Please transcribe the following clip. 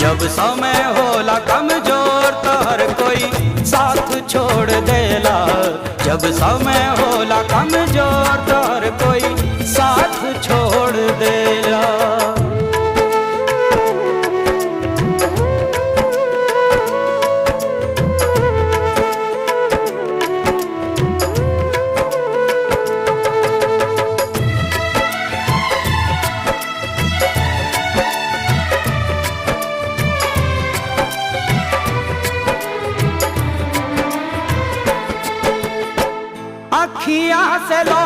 जब समय होला कमजोर तो हर कोई साथ छोड़ देला। जब समय होला कमजोर तो हर कोई साथ छोड़ देला। अखियाँ से लो